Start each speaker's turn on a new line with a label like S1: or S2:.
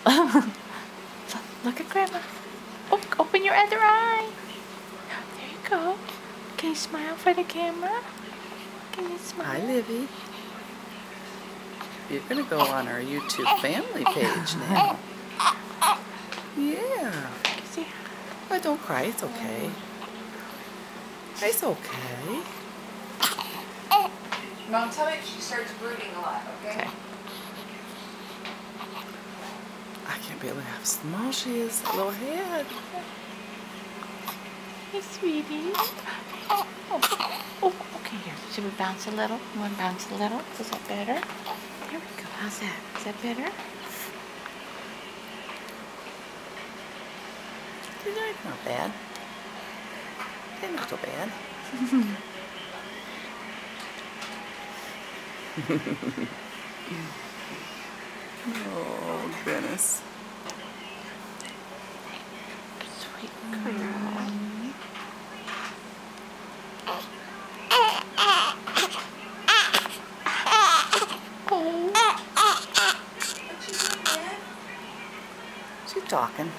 S1: Look at Grandma. Oh, open your other eye. There you go. Can you smile for the camera? Can you smile?
S2: Hi, Livy. You're going to go on our YouTube family page now. Yeah. Oh, don't cry. It's okay. It's okay.
S3: Mom, tell me if she starts brooding a lot, okay?
S2: I can't believe how small she is. That little head.
S1: Hey, sweetie. Oh, okay, here. Should we bounce a little? You want to bounce a little? Is that better? Here we go. How's that? Is that better?
S2: Not bad. Not so bad. Oh, goodness.
S1: Sweet girl.
S2: She's talking.